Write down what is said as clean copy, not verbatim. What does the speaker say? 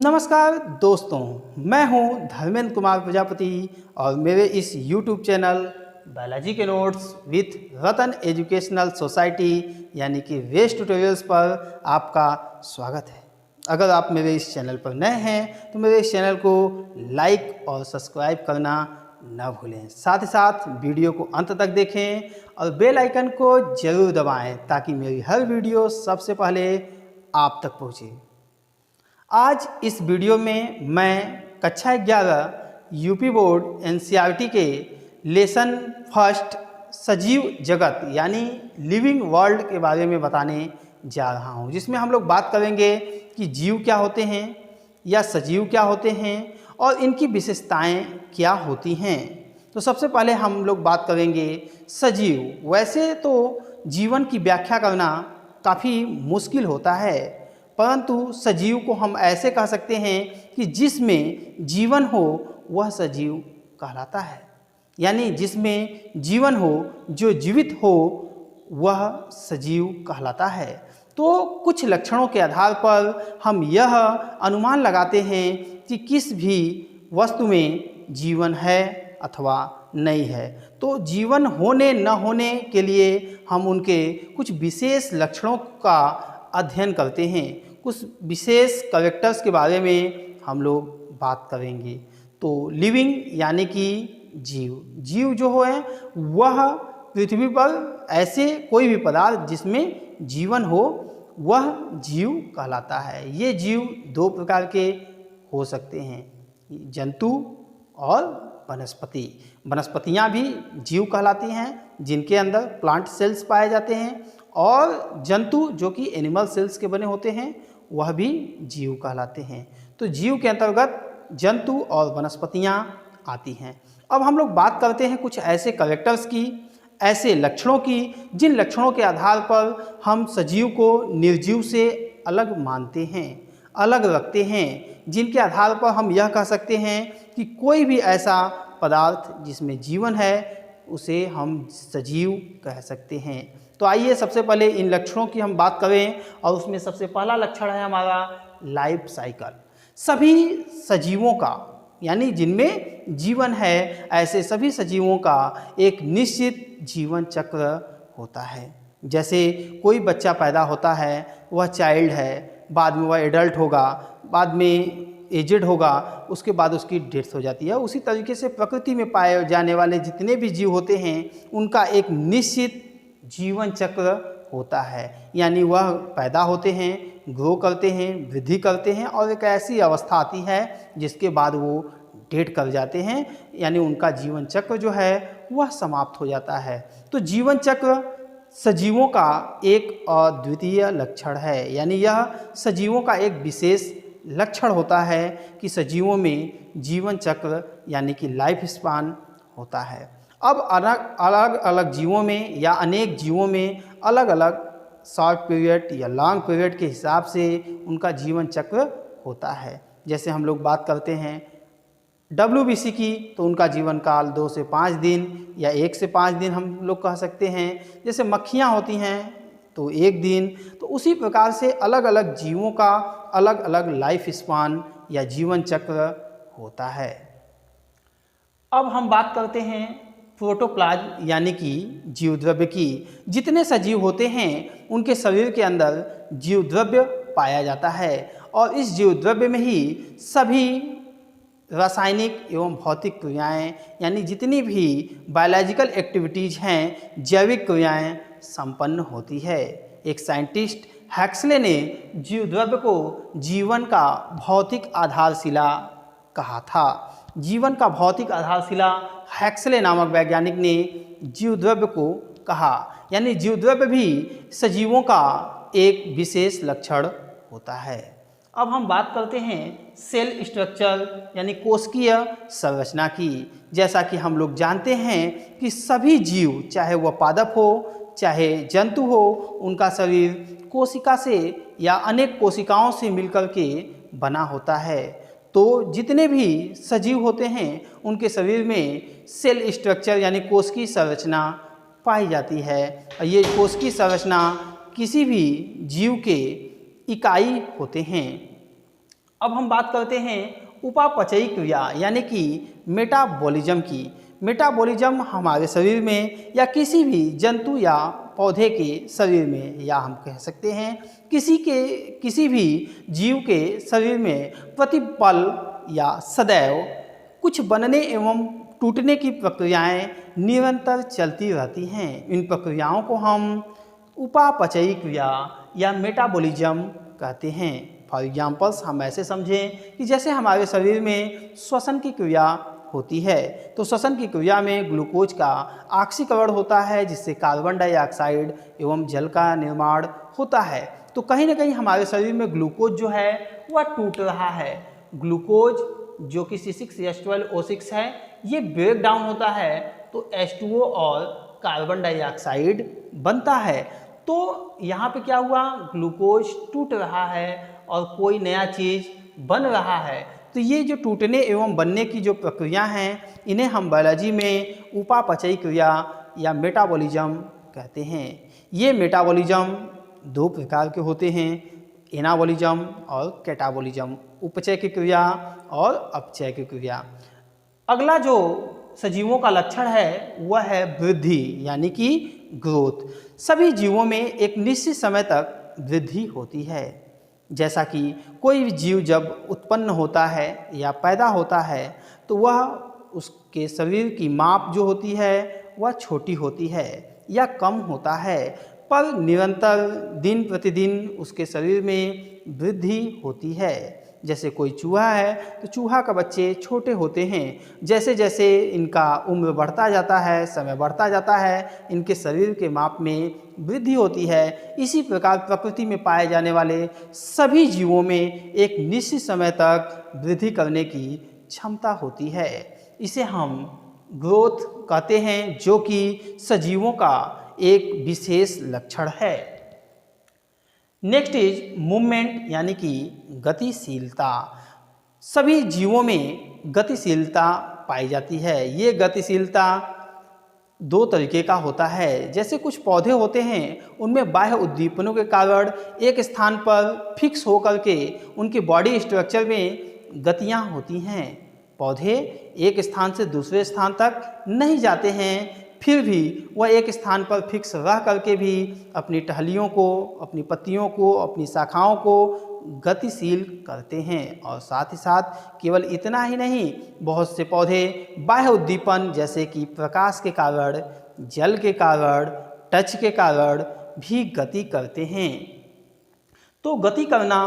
नमस्कार दोस्तों, मैं हूं धर्मेंद्र कुमार प्रजापति और मेरे इस YouTube चैनल बायोलॉजी के notes with Ratan educational society यानी कि वेस्ट ट्यूटोरियल्स पर आपका स्वागत है। अगर आप मेरे इस चैनल पर नए हैं तो मेरे इस चैनल को लाइक और सब्सक्राइब करना न भूलें। साथ ही साथ वीडियो को अंत तक देखें और बेल आइकन को ज़रूर दबाएं ताकि मेरी हर वीडियो सबसे पहले आप तक पहुँचे। आज इस वीडियो में मैं कक्षा 11 यूपी बोर्ड एनसीईआरटी के लेसन फर्स्ट सजीव जगत यानी लिविंग वर्ल्ड के बारे में बताने जा रहा हूं, जिसमें हम लोग बात करेंगे कि जीव क्या होते हैं या सजीव क्या होते हैं और इनकी विशेषताएं क्या होती हैं। तो सबसे पहले हम लोग बात करेंगे सजीव। वैसे तो जीवन की व्याख्या करना काफ़ी मुश्किल होता है, परंतु सजीव को हम ऐसे कह सकते हैं कि जिसमें जीवन हो वह सजीव कहलाता है, यानी जिसमें जीवन हो, जो जीवित हो वह सजीव कहलाता है। तो कुछ लक्षणों के आधार पर हम यह अनुमान लगाते हैं कि किस भी वस्तु में जीवन है अथवा नहीं है। तो जीवन होने न होने के लिए हम उनके कुछ विशेष लक्षणों का अध्ययन करते हैं, कुछ विशेष कैरेक्टर्स के बारे में हम लोग बात करेंगे। तो लिविंग यानी कि जीव जो है वह पृथ्वी पर ऐसे कोई भी पदार्थ जिसमें जीवन हो वह जीव कहलाता है। ये जीव दो प्रकार के हो सकते हैं, जंतु और वनस्पति। वनस्पतियाँ भी जीव कहलाती हैं जिनके अंदर प्लांट सेल्स पाए जाते हैं, और जंतु जो कि एनिमल सेल्स के बने होते हैं वह भी जीव कहलाते हैं। तो जीव के अंतर्गत जंतु और वनस्पतियाँ आती हैं। अब हम लोग बात करते हैं कुछ ऐसे कैरेक्टर्स की, ऐसे लक्षणों की जिन लक्षणों के आधार पर हम सजीव को निर्जीव से अलग मानते हैं, अलग रखते हैं, जिनके आधार पर हम यह कह सकते हैं कि कोई भी ऐसा पदार्थ जिसमें जीवन है उसे हम सजीव कह सकते हैं। तो आइए सबसे पहले इन लक्षणों की हम बात करें, और उसमें सबसे पहला लक्षण है हमारा लाइफ साइकिल। सभी सजीवों का, यानी जिनमें जीवन है ऐसे सभी सजीवों का एक निश्चित जीवन चक्र होता है। जैसे कोई बच्चा पैदा होता है, वह चाइल्ड है, बाद में वह एडल्ट होगा, बाद में एजेड होगा, उसके बाद उसकी डेथ हो जाती है। उसी तरीके से प्रकृति में पाए जाने वाले जितने भी जीव होते हैं उनका एक निश्चित जीवन चक्र होता है, यानी वह पैदा होते हैं, ग्रो करते हैं, वृद्धि करते हैं और एक ऐसी अवस्था आती है जिसके बाद वो डेथ कर जाते हैं, यानी उनका जीवन चक्र जो है वह समाप्त हो जाता है। तो जीवन चक्र सजीवों का एक अद्वितीय लक्षण है, यानी यह सजीवों का एक विशेष लक्षण होता है कि सजीवों में जीवन चक्र यानी कि लाइफ स्पान होता है। अब अलग अलग जीवों में या अनेक जीवों में अलग अलग शॉर्ट पीरियड या लॉन्ग पीरियड के हिसाब से उनका जीवन चक्र होता है। जैसे हम लोग बात करते हैं WBC की, तो उनका जीवन काल 2 से 5 दिन या 1 से 5 दिन हम लोग कह सकते हैं। जैसे मक्खियाँ होती हैं तो 1 दिन। तो उसी प्रकार से अलग अलग जीवों का अलग अलग लाइफ स्पान या जीवन चक्र होता है। अब हम बात करते हैं प्रोटोप्लाज्म यानी कि जीव द्रव्य की। जितने सजीव होते हैं उनके शरीर के अंदर जीव द्रव्य पाया जाता है, और इस जीव द्रव्य में ही सभी रासायनिक एवं भौतिक क्रियाएं, यानी जितनी भी बायोलॉजिकल एक्टिविटीज़ हैं, जैविक क्रियाएं संपन्न होती है। एक साइंटिस्ट हैक्सले ने जीव द्रव्य को जीवन का भौतिक आधारशिला कहा था। जीवन का भौतिक आधारशिला हैक्सले नामक वैज्ञानिक ने जीव द्रव्य को कहा, यानी जीव द्रव्य भी सजीवों का एक विशेष लक्षण होता है। अब हम बात करते हैं सेल स्ट्रक्चर यानी कोशिकीय संरचना की। जैसा कि हम लोग जानते हैं कि सभी जीव, चाहे वह पादप हो चाहे जंतु हो, उनका शरीर कोशिका से या अनेक कोशिकाओं से मिलकर के बना होता है। तो जितने भी सजीव होते हैं उनके शरीर में सेल स्ट्रक्चर यानी कोशिकीय संरचना पाई जाती है, और ये कोशिकीय संरचना किसी भी जीव के इकाई होते हैं। अब हम बात करते हैं उपापचयी क्रिया यानी कि मेटाबॉलिज्म की। मेटाबॉलिज्म हमारे शरीर में या किसी भी जंतु या पौधे के शरीर में, या हम कह सकते हैं किसी भी जीव के शरीर में प्रतिपल या सदैव कुछ बनने एवं टूटने की प्रक्रियाएं निरंतर चलती रहती हैं। इन प्रक्रियाओं को हम उपापचयी क्रिया या मेटाबॉलिज्म कहते हैं। फॉर एग्जाम्पल्स हम ऐसे समझें कि जैसे हमारे शरीर में श्वसन की क्रिया होती है, तो श्वसन की क्रिया में ग्लूकोज का ऑक्सीकरण होता है जिससे कार्बन डाइऑक्साइड एवं जल का निर्माण होता है। तो कहीं ना कहीं हमारे शरीर में ग्लूकोज जो है वह टूट रहा है। ग्लूकोज जो कि C6H12O6 है, ये ब्रेक डाउन होता है तो H2O और कार्बन डाइऑक्साइड बनता है। तो यहाँ पे क्या हुआ, ग्लूकोज टूट रहा है और कोई नया चीज़ बन रहा है। तो ये जो टूटने एवं बनने की जो प्रक्रिया हैं, इन्हें हम बायोलॉजी में उपापचयी क्रिया या मेटाबॉलिज्म कहते हैं। ये मेटाबॉलिज्म दो प्रकार के होते हैं, एनाबॉलिज्म और कैटाबॉलिज्म, उपचय की क्रिया और अपचय की क्रिया। अगला जो सजीवों का लक्षण है वह है वृद्धि यानी कि ग्रोथ। सभी जीवों में एक निश्चित समय तक वृद्धि होती है। जैसा कि कोई भी जीव जब उत्पन्न होता है या पैदा होता है तो वह उसके शरीर की माप जो होती है वह छोटी होती है या कम होता है, पर निरंतर दिन प्रतिदिन उसके शरीर में वृद्धि होती है। जैसे कोई चूहा है तो चूहा का बच्चे छोटे होते हैं, जैसे जैसे इनका उम्र बढ़ता जाता है, समय बढ़ता जाता है, इनके शरीर के माप में वृद्धि होती है। इसी प्रकार प्रकृति में पाए जाने वाले सभी जीवों में एक निश्चित समय तक वृद्धि करने की क्षमता होती है। इसे हम ग्रोथ कहते हैं, जो कि सजीवों का एक विशेष लक्षण है। नेक्स्ट इज मूवमेंट यानी कि गतिशीलता। सभी जीवों में गतिशीलता पाई जाती है। ये गतिशीलता दो तरीके का होता है। जैसे कुछ पौधे होते हैं, उनमें बाह्य उद्दीपनों के कारण एक स्थान पर फिक्स होकर के उनके बॉडी स्ट्रक्चर में गतियां होती हैं। पौधे एक स्थान से दूसरे स्थान तक नहीं जाते हैं, फिर भी वह एक स्थान पर फिक्स रह करके भी अपनी टहनियों को, अपनी पत्तियों को, अपनी शाखाओं को गतिशील करते हैं। और साथ ही साथ केवल इतना ही नहीं, बहुत से पौधे बाह्य उद्दीपन जैसे कि प्रकाश के कारण, जल के कारण, टच के कारण भी गति करते हैं। तो गति करना